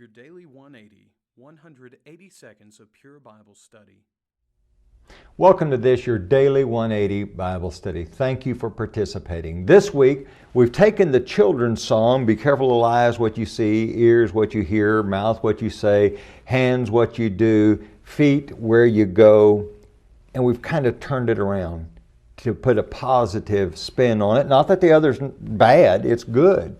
Your Daily 180, 180 seconds of pure Bible study. Welcome to this, your Daily 180 Bible study. Thank you for participating. This week, we've taken the children's song, Be Careful Little Eyes, What You See, Ears, What You Hear, Mouth, What You Say, Hands, What You Do, Feet, Where You Go, and we've kind of turned it around to put a positive spin on it. Not that the other's bad, it's good.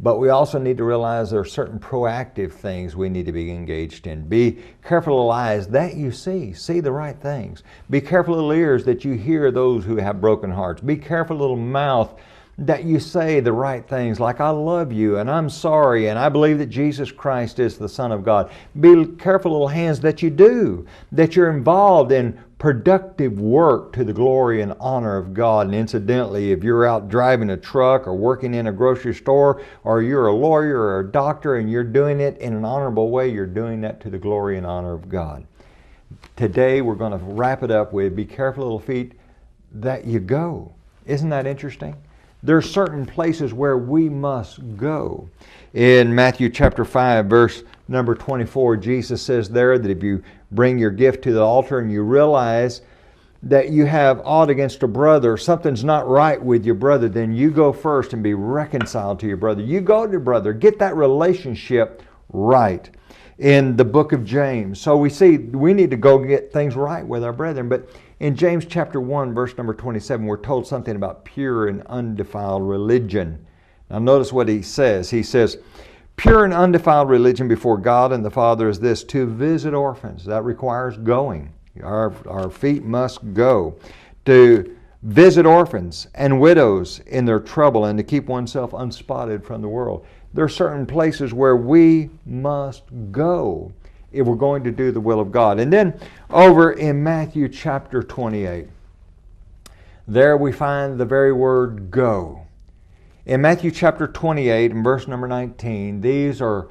But we also need to realize there are certain proactive things we need to be engaged in. Be careful, little eyes, that you see the right things. Be careful, little ears, that you hear those who have broken hearts. Be careful, little mouth, that you say the right things like, I love you, and I'm sorry, and I believe that Jesus Christ is the Son of God. Be careful, little hands, that you do, that you're involved in productive work to the glory and honor of God. And incidentally, if you're out driving a truck or working in a grocery store, or you're a lawyer or a doctor and you're doing it in an honorable way, you're doing that to the glory and honor of God. Today, we're going to wrap it up with, be careful, little feet, that you go. Isn't that interesting? There are certain places where we must go. In Matthew chapter 5, verse number 24, Jesus says there that if you bring your gift to the altar and you realize that you have aught against a brother, something's not right with your brother, then you go first and be reconciled to your brother. You go to your brother, get that relationship right. In the book of James. So we see we need to go get things right with our brethren. But in James chapter 1, verse number 27, we're told something about pure and undefiled religion. Now notice what he says. He says, pure and undefiled religion before God and the Father is this, to visit orphans. That requires going. Our feet must go. To visit orphans and widows in their trouble and to keep oneself unspotted from the world. There are certain places where we must go if we're going to do the will of God. And then over in Matthew chapter 28, there we find the very word go. In Matthew chapter 28 and verse number 19, these are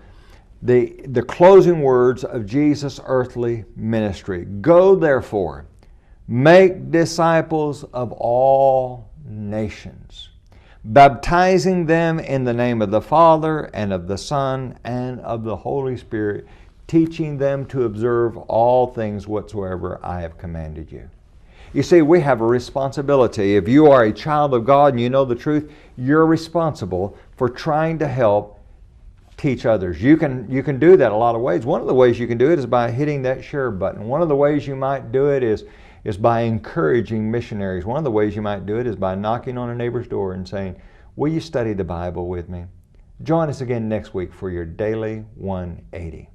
the closing words of Jesus' earthly ministry. Go therefore, make disciples of all nations, baptizing them in the name of the Father and of the Son and of the Holy Spirit, teaching them to observe all things whatsoever I have commanded you. You see, we have a responsibility. If you are a child of God and you know the truth, you're responsible for trying to help teach others. You can do that a lot of ways. One of the ways you can do it is by hitting that share button. One of the ways you might do it is by encouraging missionaries. One of the ways you might do it is by knocking on a neighbor's door and saying, will you study the Bible with me? Join us again next week for your Daily 180.